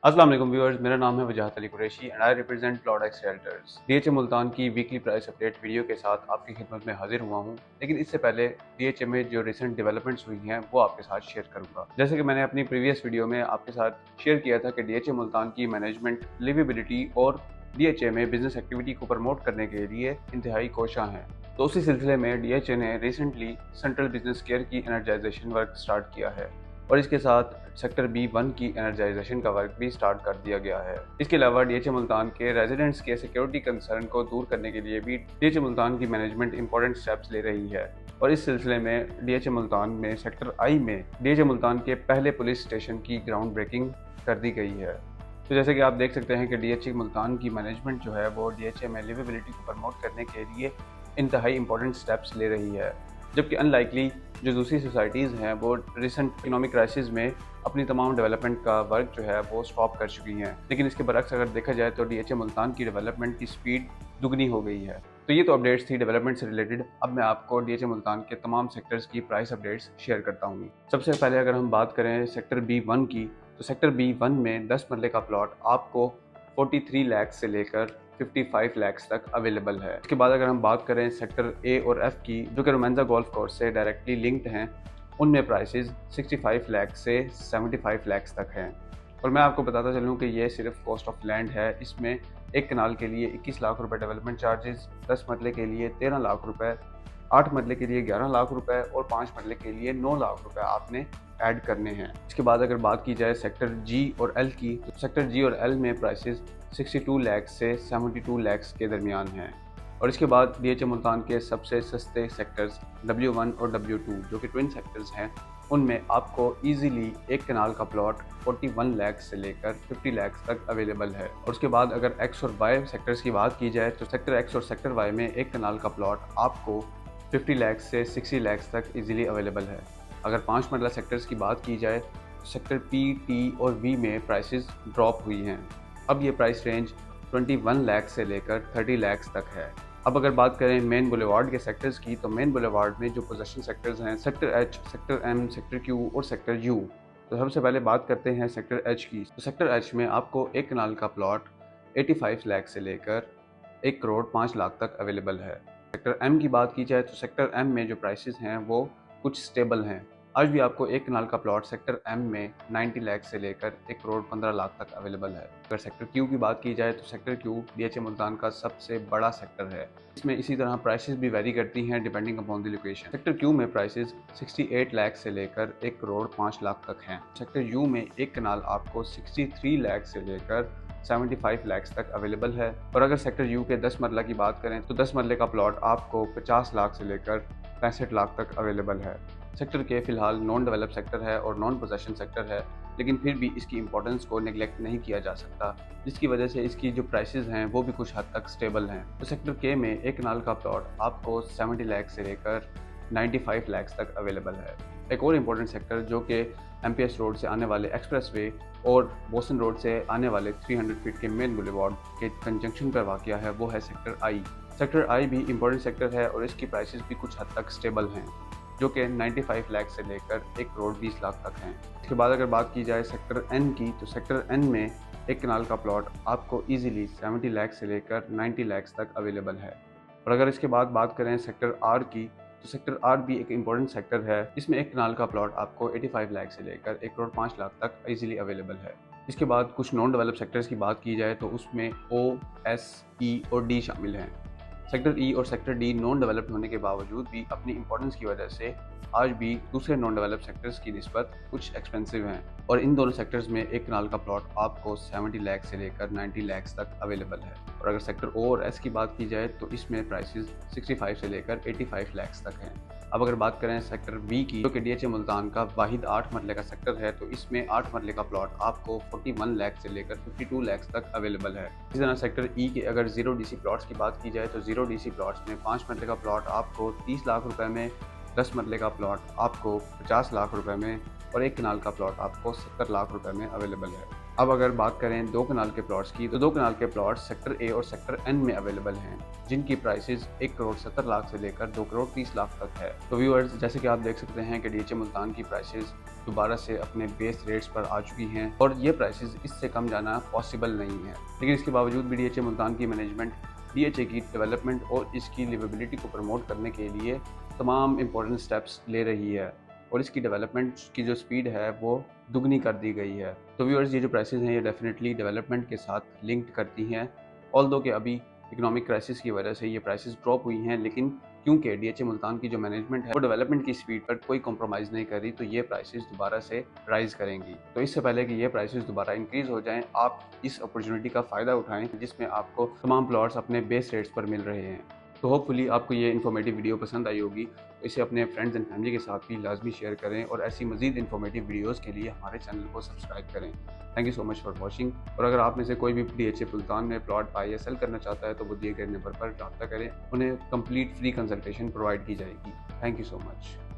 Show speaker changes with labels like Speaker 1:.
Speaker 1: अस्सलाम वालेकुम व्यूअर्स, मेरा नाम है Wajahat Ali Qureshi and I represent Plodex realtors. DHA Multan की वीकली प्राइस अपडेट वीडियो के साथ आपकी खिदमत में हाजिर हुआ हूं। लेकिन इससे पहले डीएचए में जो रिसेंट डेवलपमेंट्स हुई हैं वो आपके साथ शेयर करूंगा। जैसे कि मैंने अपनी प्रीवियस वीडियो में आपके साथ शेयर किया था कि डीएचए मुल्तान की मैनेजमेंट लिवेबिलिटी और डीएचए में बिजनेस एक्टिविटी को प्रमोट करने के लिए इंतहाई कोशां है। तो उसी सिलसिले में डीएचए ने रिसेंटली सेंट्रल बिजनेस केयर की एनर्जाइजेशन वर्क स्टार्ट किया है और इसके साथ सेक्टर B1 की एनर्जाइजेशन का वर्क भी स्टार्ट कर दिया गया है। इसके अलावा डीएचए मुल्तान के रेजिडेंट्स के सिक्योरिटी कंसर्न को दूर करने के लिए भी डीएचए मुल्तान की मैनेजमेंट इंपॉर्टेंट स्टेप्स ले रही है और इस सिलसिले में डीएचए मुल्तान में सेक्टर I में डीएचए मुल्तान के पहले पुलिस स्टेशन की ग्राउंड ब्रेकिंग कर दी गई है। तो जैसे कि आप देख सकते हैं कि डीएचए मुल्तान की मैनेजमेंट जो है वो डीएचए में लिवेबिलिटी को प्रमोट करने के लिए इंतहाई इंपॉर्टेंट स्टेप्स ले रही है, जबकि अनलाइकली जो दूसरी सोसाइटीज़ हैं वो रिसेंट इकोनॉमिक क्राइसिस में अपनी तमाम डेवलपमेंट का वर्क जो है वो स्टॉप कर चुकी हैं। लेकिन इसके बरक्स अगर देखा जाए तो डीएचए मुल्तान की डेवलपमेंट की स्पीड दुगनी हो गई है। तो ये तो अपडेट्स थी डेवलपमेंट से रिलेटेड। अब मैं आपको डीएचए मुल्तान के तमाम सेक्टर्स की प्राइस अपडेट्स शेयर करता हूँ। सबसे पहले अगर हम बात करें सेक्टर B1 की, तो सेक्टर B1 में 10 मरले का प्लॉट आपको 43 लाख से लेकर 55 लाख तक अवेलेबल है। इसके बाद अगर हम बात करें सेक्टर A और F की, जो कि रोमांजा गोल्फ कोर्स से डायरेक्टली लिंक्ड हैं, उनमें प्राइसेस 65 लाख से 75 लाख तक हैं। और मैं आपको बताता चलूँ कि ये सिर्फ कॉस्ट ऑफ लैंड है। इसमें एक कनाल के लिए 21 लाख रुपए डेवलपमेंट चार्जेस, 10 मरले के लिए 13 लाख रुपए, 8 मरले के लिए 11 लाख रुपए और 5 मरले के लिए 9 लाख रुपए आपने ऐड करने हैं। इसके बाद अगर बात की जाए सेक्टर G और L की, तो सेक्टर G और L में प्राइसेस 62 लाख से 72 लाख के दरमियान हैं। और इसके बाद डीएचए मुल्तान के सबसे सस्ते सेक्टर्स W1 और W2 जो कि ट्विन सेक्टर्स हैं, उनमें आपको इजीली एक कनाल का प्लॉट 41 लाख से लेकर 50 लाख तक अवेलेबल है। और उसके बाद अगर X और Y सेक्टर्स की बात की जाए, तो सेक्टर X और सेक्टर Y में एक कनाल का प्लॉट आपको 50 लाख से 60 लाख तक इजीली अवेलेबल है। अगर 5 मरला सेक्टर्स की बात की जाए, तो सेक्टर P, T और V में प्राइसेस ड्रॉप हुई हैं। अब ये प्राइस रेंज 21 लाख से लेकर 30 लाख तक है। अब अगर बात करें मेन बुलेवार्ड के सेक्टर्स की, तो मेन बुलेवार्ड में जो पोजेशन सेक्टर्स हैं sector H, sector M, sector Q और सेक्टर U। तो सबसे पहले बात करते हैं सेक्टर H की। तो सेक्टर H में आपको एक कनाल का प्लॉट 85 लाख से लेकर 1 करोड़ 5 लाख तक अवेलेबल है। सेक्टर M की बात की जाए, तो सेक्टर M में जो प्राइसेस हैं वो कुछ स्टेबल हैं। आज भी आपको एक कनाल का प्लॉट सेक्टर M में 90 लाख से लेकर 1 करोड़ 15 लाख तक अवेलेबल है। अगर सेक्टर Q की बात की जाए, तो सेक्टर Q डीएचए मुल्तान का सबसे बड़ा सेक्टर है। इसमें इसी तरह प्राइसेस भी वेरी करती हैं depending upon the location. Sector Q में प्राइसेस 68 लाख से लेकर 1 करोड़ 5 लाख तक हैं। सेक्टर U में एक कनाल आपको 63 लाख से लेकर 75 लाख तक अवेलेबल है। और अगर सेक्टर U के 10 मरला की बात करें, तो 10 मरले का प्लॉट आपको 50 लाख से लेकर 65 लाख तक अवेलेबल है। सेक्टर के फिलहाल नॉन डेवलप सेक्टर है और नॉन पोजेशन सेक्टर है, लेकिन फिर भी इसकी इंपॉर्टेंस को नेग्लेक्ट नहीं किया जा सकता, जिसकी वजह से इसकी जो प्राइसेस हैं वो भी कुछ हद तक स्टेबल हैं। तो सेक्टर के में एक कनाल का प्लॉट आपको 70 लाख से लेकर 95 लाख तक अवेलेबल है। एक और इम्पोर्टेंट सेक्टर जो कि MPS रोड से आने वाले एक्सप्रेसवे और बोस्टन रोड से आने वाले 300 फीट के मेन बुलेवार्ड के कंजंक्शन पर वाक़या है, वो है सेक्टर I। सेक्टर I भी इम्पोर्टेंट सेक्टर है और इसकी प्राइसेस भी कुछ हद तक स्टेबल हैं, जो कि 95 लाख से लेकर 1 करोड़ 20 लाख तक हैं। इसके बाद अगर बात की जाए सेक्टर N की, तो सेक्टर N में एक कनाल का प्लॉट आपको इजीली 70 लाख से लेकर 90 लाख तक अवेलेबल है। और अगर इसके बाद बात करें सेक्टर R की, तो सेक्टर R भी एक इम्पोर्टेंट सेक्टर है। इसमें एक कनाल का प्लॉट आपको 85 लाख से लेकर 1 करोड़ 5 लाख तक इजीली अवेलेबल है। इसके बाद कुछ नॉन डेवलप सेक्टर्स की बात की जाए, तो उसमें O, S, E और D शामिल हैं। सेक्टर E और सेक्टर D नॉन डेवलप्ड होने के बावजूद भी अपनी इंपॉर्टेंस की वजह से आज भी दूसरे नॉन डेवलप्ड सेक्टर्स की निस्बत कुछ एक्सपेंसिव हैं। और इन दोनों सेक्टर्स में एक कनाल का प्लॉट आपको 70 लाख से लेकर 90 लाख तक अवेलेबल है। और अगर सेक्टर O और S की बात की जाए, तो इसमें प्राइसेस 65 से लेकर 85 लाख तक हैं। अब अगर बात करें सेक्टर B की, जो कि डीएचए मुल्तान का वाहिद 8 मरले का सेक्टर है, तो इसमें 8 मरले का प्लॉट आपको 41 लाख से लेकर 52 लाख तक अवेलेबल है। इसी तरह सेक्टर E के अगर 0 DC प्लॉट्स की बात की जाए, तो 0 DC प्लॉट्स में 5 मरले का प्लॉट आपको 30 लाख रुपए में, 10 मरले का प्लॉट आपको 50 लाख रुपए में और एक कनाल का प्लॉट आपको 70 लाख रुपए में अवेलेबल है। अब अगर बात करें 2 कनाल के प्लॉट्स की, तो 2 कनाल के प्लॉट्स सेक्टर ए और सेक्टर एन में अवेलेबल हैं, जिनकी प्राइसेस 1 करोड़ 70 लाख से लेकर 2 करोड़ 30 लाख तक है। तो व्यूअर्स, जैसे कि आप देख सकते हैं कि डीएचए मुल्तान की प्राइसेस दोबारा से अपने बेस रेट्स पर आ चुकी हैं और ये प्राइसेस इससे कम जाना पॉसिबल नहीं है। लेकिन इसके बावजूद भी डीएचए मुल्तान की मैनेजमेंट डीएचए की डेवलपमेंट और इसकी लिवेबिलिटी को प्रमोट करने के लिए तमाम इंपॉर्टेंट स्टेप्स ले रही है और इसकी डेवलपमेंट की जो स्पीड है वो दुगनी कर दी गई है। तो व्यूअर्स, ये जो प्राइसेस हैं ये डेफिनेटली डेवलपमेंट के साथ लिंक्ड करती हैं। ऑल्दो कि अभी इकोनॉमिक क्राइसिस की वजह से ये प्राइसेस ड्रॉप हुई हैं, लेकिन क्योंकि डीएचए मुल्तान की जो मैनेजमेंट है वो डेवलपमेंट की स्पीड पर कोई कॉम्प्रोमाइज़ नहीं कर रही, तो ये प्राइसेस दोबारा से राइज करेंगी। तो इससे पहले कि ये प्राइसेस दोबारा इंक्रीज़ हो जाएं, आप इस अपॉर्चुनिटी का फ़ायदा उठाएं जिसमें आपको तमाम प्लॉट्स अपने बेस रेट्स पर मिल रहे हैं। तो होपफुली आपको ये इन्फॉर्मेटिव वीडियो पसंद आई होगी, तो इसे अपने फ्रेंड्स एंड फैमिली के साथ भी लाजमी शेयर करें और ऐसी मज़ीद इन्फॉर्मेटिव वीडियोज़ के लिए हमारे चैनल को सब्सक्राइब करें। Thank you so much for watching. और अगर आप में से कोई भी डीएचए मुल्तान में प्लॉट बाय या सेल करना चाहता है तो वो दिए गए नंबर पर रब्ता करें, उन्हें कंप्लीट फ्री कंसल्टेशन प्रोवाइड की जाएगी। Thank you so much.